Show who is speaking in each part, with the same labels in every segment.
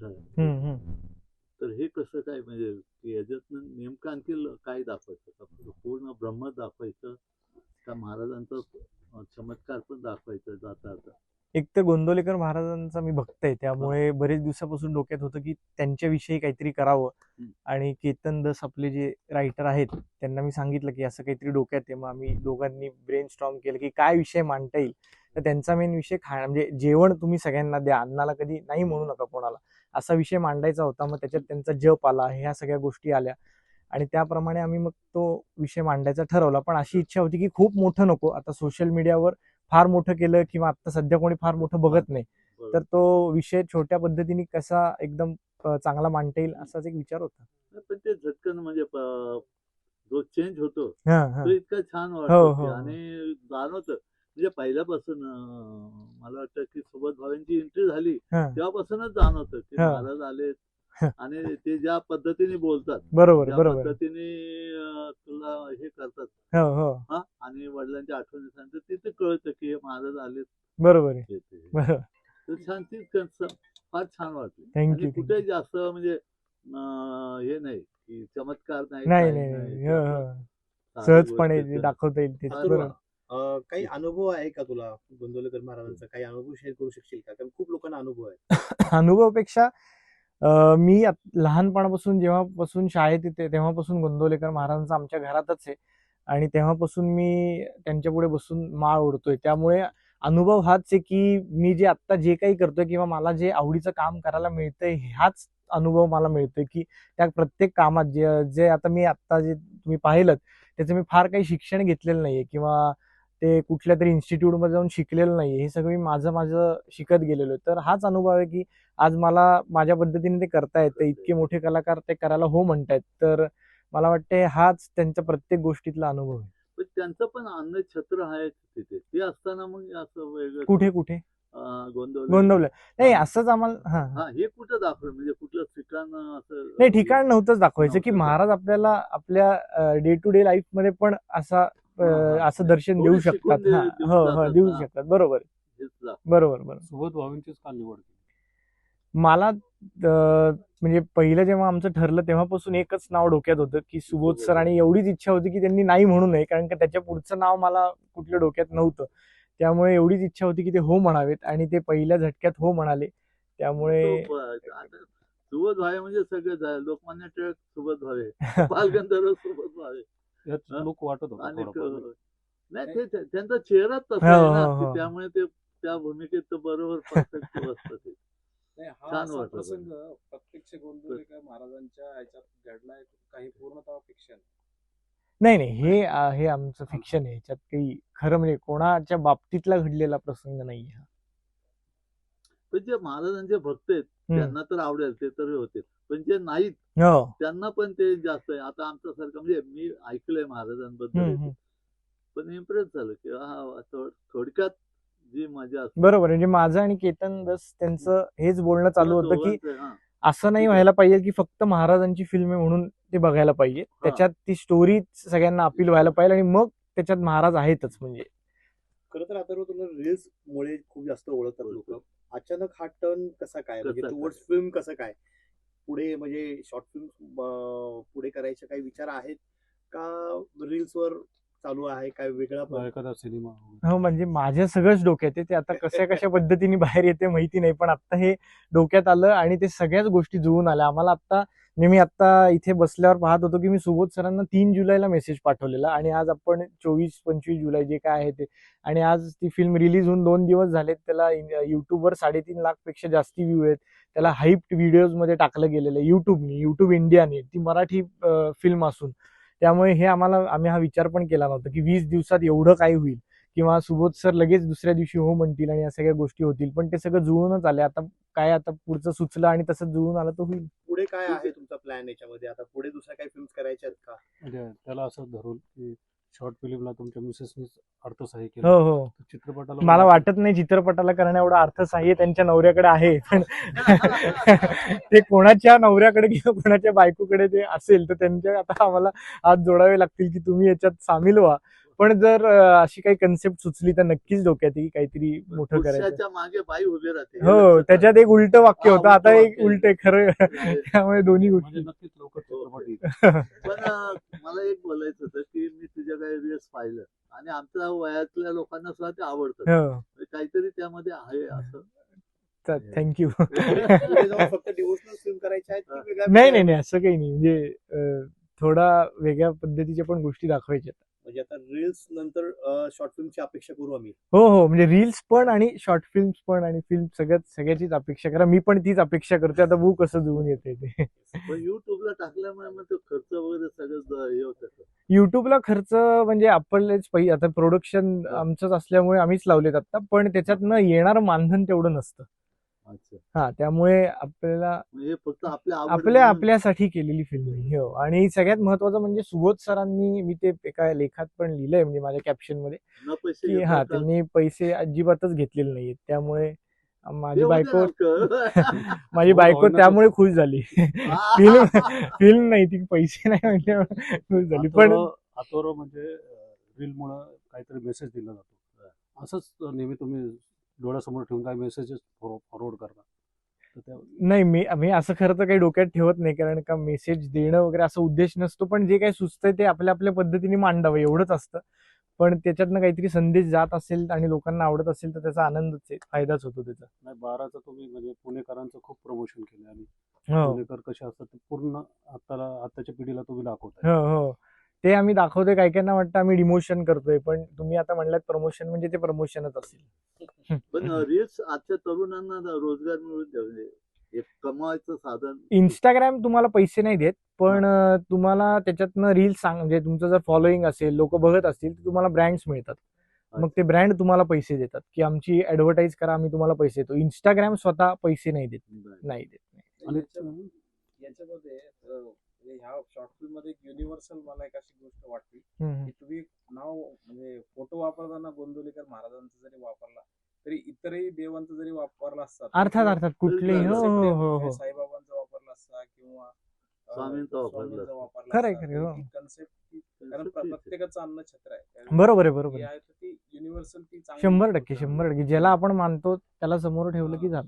Speaker 1: मोठा आहे. तर हे कसं काय म्हणजे याच्यातनं नेमकं आणखी काय दाखवायचं का? पूर्ण ब्रह्म दाखवायचं का महाराजांचा चमत्कार पण दाखवायचं जाता जाता?
Speaker 2: एक तर गोंदवलेकर महाराजांचा मी भक्त आहे, त्यामुळे बरेच दिवसापासून डोक्यात होतं की त्यांच्याविषयी काहीतरी करावं. आणि केतन दस आपले जे रायटर आहेत त्यांना मी सांगितलं की असं काहीतरी डोक्यात आहे. मग आम्ही दोघांनी ब्रेन स्टॉर्म केलं की काय विषय मांडता येईल. तर त्यांचा मेन विषय म्हणजे जेवण तुम्ही सगळ्यांना द्या, अन्नाला कधी नाही म्हणू नका कोणाला, असा विषय मांडायचा होता. मग त्याच्यात त्यांचा जप आला, ह्या सगळ्या गोष्टी आल्या आणि त्याप्रमाणे आम्ही मग तो विषय मांडायचा ठरवला. पण अशी इच्छा होती की खूप मोठं नको, आता सोशल मीडियावर फार मोठं केलं किंवा आता सध्या कोणी फार मोठं बघत नाही, तर तो विषय छोट्या पद्धतीने कसा एकदम चांगला मांडता येईल असाच एक विचार होता.
Speaker 1: पण ते झटकन म्हणजे जो चेंज होतो
Speaker 2: तो
Speaker 1: इतका छान वाटतो आणि जाणवत म्हणजे पहिल्यापासून मला वाटतं की सुबोध भावेंची एंट्री झाली तेव्हापासूनच जाणवतं की महाराज आले आणि ते ज्या पद्धतीने बोलतात,
Speaker 2: बरोबर
Speaker 1: ज्या पद्धतीने तुला हे करतात आणि वडिलांच्या आठवणी सांगतात, तिथे कळतं की हे महाराज आले.
Speaker 2: बरोबर आहे.
Speaker 1: तर छान ती फार छान वाटली आणि कुठे जास्त म्हणजे हे नाही की चमत्कार नाही,
Speaker 2: सहजपणे दाखवता येईल ते.
Speaker 3: काही अनुभव आहे का तुला गोंदवलेकर महाराजांचा? काही अनुभव शेअर करू शकशील का? कारण खूप लोकांना अनुभव आहे.
Speaker 2: अनुभवापेक्षा मी लहानपणापासून जेव्हापासून शाळेत येते तेव्हापासून गोंदवलेकर महाराजांचा आमच्या घरातच आहे आणि तेव्हापासून मी त्यांच्या पुढे बसून माळ ओढतोय. त्यामुळे अनुभव हाच आहे की मी जे आता जे काही करतोय किंवा मला जे आवडीचं काम करायला मिळतंय, ह्याच अनुभव मला मिळतोय की त्या प्रत्येक कामात जे आता मी आता जे तुम्ही पाहिलं त्याचं मी फार काही शिक्षण घेतलेलं नाहीये किंवा ते कुठल्या तरी इन्स्टिट्यूटमध्ये जाऊन शिकलेलं नाहीये. हे सगळं मी माझं शिकत गेलेलो आहे. तर हाच अनुभव आहे की आज मला माझ्या पद्धतीने ते करता येतं. इतके मोठे कलाकार ते करायला हो म्हणतायत. तर मला वाटते हाच त्यांच्या प्रत्येक गोष्टीतला अनुभव आहे.
Speaker 1: पण त्यांचं पण अन्न छत्र आहे तिथे. ते असताना मग असं वेगळं
Speaker 2: कुठे
Speaker 1: गोंदवलं
Speaker 2: नाही असंच आम्हाला
Speaker 1: हे कुठं दाखवलं म्हणजे कुठलं ठिकाण असं
Speaker 2: नाही, ठिकाण नव्हतंच दाखवायचं की महाराज आपल्याला आपल्या डे टू डे लाईफ मध्ये पण असं दर्शन देऊ शकतात. देऊ शकतात. बरोबर.
Speaker 4: सुबोध भावेंचीच का निवड केली?
Speaker 2: मला म्हणजे पहिलं जेव्हा आमचं ठरलं तेव्हापासून एकच नाव डोक्यात होतं की सुबोध सर, आणि एवढीच इच्छा होती की त्यांनी नाही म्हणू नये, कारण की त्याच्या पुढचं नाव मला कुठल्या डोक्यात नव्हतं. त्यामुळे एवढीच इच्छा होती की ते हो म्हणावेत आणि ते पहिल्या झटक्यात हो म्हणाले. त्यामुळे
Speaker 1: सुबोध भावे म्हणजे सगळे लोकमान्य टिळक सुबोध भावे, बालगंधर्व सुबोध भावे
Speaker 4: लोक वाटत
Speaker 1: नाही, ते त्यांचा चेहराच तसा आहे ना, त्यामुळे ते त्या भूमिकेत बरोबर परफेक्ट बसतं ते.
Speaker 4: छान वाटत. प्रसंग प्रत्यक्ष गोंदवलेकर महाराजांच्या ह्याच्यात घडलाय काही पूर्णतः फिक्शन?
Speaker 2: नाही, हे आमचं फिक्शन आहे. ह्याच्यात काही खरं म्हणजे कोणाच्या बाबतीतला घडलेला प्रसंग नाही हा.
Speaker 1: पण जे महाराजांचे भक्त आहेत त्यांना तर आवडेल, ते तर होते, पण जे नाहीत त्यांना पण ते जास्त आहे. आता आमच्यासारखं म्हणजे मी ऐकलंय महाराजांबद्दल, पण इम्प्रेस झालं की थोडक्यात जी मजा असते.
Speaker 2: बरोबर. म्हणजे माझं आणि केतन दस त्यांचं हेच बोलणं चालू होतं की असं नाही व्हायला पाहिजे की फक्त महाराजांची फिल्म आहे म्हणून ते बघायला पाहिजे. त्याच्यात ती स्टोरी सगळ्यांना अपील व्हायला पाहिजे आणि मग त्याच्यात महाराज आहेतच. म्हणजे
Speaker 3: खरं तर आता तुला रील्स मुळे खूप जास्त ओळखतात लोक. अचानक हा टर्न कसा काय, म्हणजे टुवर्ड्स फिल्म कसं काय पुढे, म्हणजे शॉर्ट फिल्म पुढे करायचे काही विचार आहेत का? रील्सवर चालू आहे काय वेगळा
Speaker 4: एखादा सिनेमा?
Speaker 2: हो, म्हणजे माझ्या सगळंच डोक्यात आहे. ते आता कशा पद्धतीने बाहेर येते माहिती नाही, पण आता हे डोक्यात आलं आणि ते सगळ्याच गोष्टी जुळून आल्या आम्हाला. आता मी आता इथे बसल्यावर पाहत होतो की मी सुबोध सरांना 3 जुलैला मेसेज पाठवलेला आणि आज आपण 24-25 जुलै जे काय आहे ते, आणि आज ती फिल्म रिलीज होऊन 2 दिवस झालेत. त्याला युट्यूबवर 3.5 लाख पेक्षा जास्ती व्ह्यू आहेत. त्याला हाईप्ड व्हिडिओज मध्ये टाकलं गेलेलं आहे युट्यूब इंडियाने, ती मराठी फिल्म असून. त्यामुळे आम्ही हा विचार पण केला नव्हता की 20 दिवसात एवढं काय होईल किंवा सुबोध सर लगेच दुसऱ्या दिवशी हो म्हणतील आणि या सगळ्या गोष्टी होतील. पण ते सगळं जुळूनच आले. आता पुढचं सुचलं आणि तसं जुळून आलं तर होईल.
Speaker 3: पुढे काय आहे तुमचा प्लॅन याच्यामध्ये? आता पुढे दुसऱ्या काही फिल्म्स करायच्या आहेत का?
Speaker 4: म्हणजे त्याला असं धरून की शॉर्ट फिल्मला तुमच्या मिसेसनी अर्थसहाय्य केलं.
Speaker 2: हो.
Speaker 4: चित्रपटाला
Speaker 2: मला वाटत नाही चित्रपटाला करण्या एवढं अर्थसहाय्य त्यांच्या नवऱ्याकडे आहे, पण ते कोणाच्या नवऱ्याकडे किंवा कोणाच्या बायकोकडे ते असेल तर त्यांच्या आता आम्हाला हात जोडावे लागतील की तुम्ही याच्यात सामील व्हा. पण जर अशी काही कन्सेप्ट सुचली तर नक्कीच डोक्यात येईल काहीतरी मोठं करायचं.
Speaker 1: पुरुषाच्या मागे बाई उभी राहते. हे
Speaker 2: हो,
Speaker 1: लक्षात
Speaker 2: त्याच्यात एक उलट वाक्य
Speaker 1: हा,
Speaker 2: होतं,
Speaker 1: उलटं
Speaker 2: आता एक
Speaker 1: वाक्य.
Speaker 2: उलट खरं.
Speaker 1: आहे.
Speaker 2: त्यामुळे दोन्ही
Speaker 4: म्हणजे
Speaker 2: गोष्टी.
Speaker 4: नक्कीच लवकर चित्रपट येईल.
Speaker 1: पण मला एक बोलायचं होतं की मी तुझ्या काही रील्स पाहिलं आणि आमच्या वयातल्या लोकांना सुद्धा ते आवडतं.
Speaker 2: हो,
Speaker 1: काहीतरी त्यामध्ये आहे असं.
Speaker 2: थँक्यू.
Speaker 3: पुढे जाऊन फक्त डिवोशनल फिल्म करायच्या आहेत की वेगळ्या
Speaker 2: नाही नाही नाही, असं काही नाही. म्हणजे थोडा वेगळ्या पद्धतीच्या पण गोष्टी दाखवायच्या.
Speaker 3: म्हणजे आता रील्स नंतर शॉर्ट फिल्मची अपेक्षा करू आम्ही.
Speaker 2: हो, म्हणजे रील्स पण आणि शॉर्ट फिल्म्स पण आणि फिल्म सगळ्याचीच अपेक्षा करा. मी पण तीच अपेक्षा करते. आता बघू कसं जुळून येते ते.
Speaker 1: पण युट्यूबला टाकल्यामुळे मग तो खर्च वगैरे सगळं हे होतं.
Speaker 2: युट्यूबला खर्च म्हणजे आपलेच पैसे, आता प्रोडक्शन आमचंच असल्यामुळे आम्हीच लावलेत आता, पण त्याच्यातनं येणारं मानधन तेवढं नसतं.
Speaker 1: अच्छा.
Speaker 2: हा, त्यामुळे आपल्याला
Speaker 1: म्हणजे फक्त आपल्या
Speaker 2: आपल्यासाठी केलेली फिल्म आहे. हो, आणि सगळ्यात महत्वाचं म्हणजे सुबोध सरांनी, मी ते एका लेखात पण लिहिलंय म्हणजे माझ्या कॅप्शन मध्ये,
Speaker 1: न पैसे
Speaker 2: की
Speaker 1: घेता
Speaker 2: त्यांनी पैसे अजिबातच घेतलेले नाहीत. त्यामुळे माझी
Speaker 1: ते होते
Speaker 2: बायको
Speaker 1: ना.
Speaker 2: माझी बायको त्यामुळे खुश झाली. फिल्म नाही, ती पैसे नाही म्हणजे खुश झाली. पण
Speaker 4: आतोर म्हणजे रील मुळे काहीतरी मेसेज दिला जातो. असंच नेहमी तुम्ही डोळ्यासमोर ठेवून काही मेसेजेस फॉरवर्ड करता.
Speaker 2: नाही, मी असं खरं तर काही डोक्यात ठेवत नाही, कारण का मेसेज देणं वगैरे असा उद्देश नसतो. पण जे काही सुचतंय ते आपल्या आपल्या पद्धतीने मांडावं एवढंच असतं. पण त्याच्यातनं काहीतरी संदेश जात असेल आणि लोकांना आवडत असेल तर त्याचा आनंदच आहे, फायदाच होतो त्याचा.
Speaker 4: नाही, 12चं तुम्ही म्हणजे पुणेकरांचं खूप प्रमोशन केलं आणि
Speaker 2: हो
Speaker 4: पुणेकर कसे असतात ते पूर्ण आताच्या पिढीला तुम्ही दाखवताय.
Speaker 2: हो, ते आम्ही दाखवतोय. काही वाटतं आम्ही डिमोशन करतोय, पण तुम्ही आता म्हणलात प्रमोशन, म्हणजे ते प्रमोशनच असेल.
Speaker 1: पण रील्स आजच्या तरुणांना रोजगार मिळून द्यावे, एक कमावायचं साधन.
Speaker 2: इंस्टाग्राम तुम्हाला पैसे नाही देत, पण तुम्हाला त्याच्यातनं रील्स म्हणजे तुमचं जर फॉलोईंग असेल, लोक बघत असतील, तर तुम्हाला ब्रँड्स मिळतात. मग ते ब्रँड तुम्हाला पैसे देतात की आमची ऍडव्हर्टाईज करा, आम्ही तुम्हाला पैसे देतो. इंस्टाग्राम स्वतः पैसे नाही देत. नाही देत.
Speaker 4: आणि याच्यामध्ये ह्या शॉर्ट फिल्म मध्ये युनिव्हर्सल मला एक अशी गोष्ट वाटली की तुम्ही नाव म्हणजे फोटो वापरताना गोंदवलेकर महाराजांचा जरी वापरला तरी इतरही देवांचा जरी वापरला असता,
Speaker 2: अर्थात कुठलेही. हो,
Speaker 4: साईबाबांचा वापरला असता किंवा
Speaker 1: स्वामींचा वापरला
Speaker 4: वापरला
Speaker 2: खरंय,
Speaker 4: असता.
Speaker 2: हो.
Speaker 4: ती कन्सेप्ट, कारण प्रत्येकाचं अन्न छत्र आहे.
Speaker 2: बरोबर आहे.
Speaker 4: आहे तर ती युनिव्हर्सल, ती
Speaker 2: 100% ज्याला आपण मानतो त्याला समोर ठेवलं की झालं.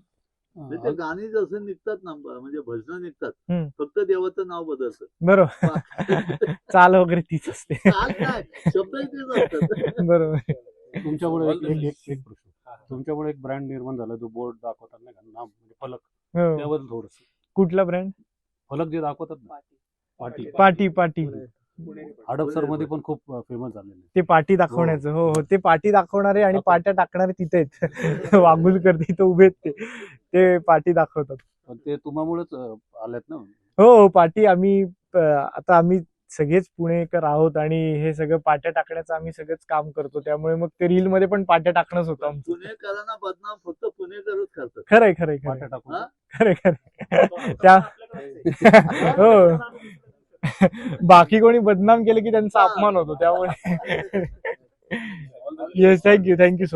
Speaker 1: ते गाणी जसं निघतात ना, म्हणजे भजनं निघतात, फक्त देवाचं नाव बदलतं.
Speaker 2: बरोबर. चाल वगैरे तीच असते.
Speaker 1: शब्दही तेच असतात.
Speaker 2: बरोबर.
Speaker 4: तुमच्यामुळे एक ब्रँड निर्माण झाला, जो बोर्ड दाखवतात नाही का, नाम म्हणजे फलक,
Speaker 2: हो.
Speaker 4: त्याबद्दल थोडस.
Speaker 2: कुठला ब्रँड?
Speaker 4: फलक जे दाखवतात ना,
Speaker 2: पाटी.
Speaker 4: हडपसर मध्ये पण खूप फेमस झालेले
Speaker 2: ते पाटी दाखवण्याचं. हो, ते पाटी दाखवणारे आणि पाट्या टाकणारे तिथे आहेत. वागुलकर तिथे उभे आहेत, ते पाटी दाखवतात.
Speaker 4: पण ते तुम्हामुळेच आलेत ना.
Speaker 2: हो, पाटी आम्ही सगळेच पुणेकर आहोत आणि हे सगळं पाट्या टाकण्याचं आम्ही सगळंच काम करतो. त्यामुळे मग ते रील मध्ये पण पाट्या टाकणंच होतं आमचं.
Speaker 1: पुणेकरांना बदनाम फक्त पुणेकरच करतात.
Speaker 2: खरंय.
Speaker 4: पाट्या टाकून
Speaker 2: खरंय. त्या हो, बाकी कोणी बदनाम केलं की त्यांचा अपमान होतो. त्यामुळे येस, थँक्यू सो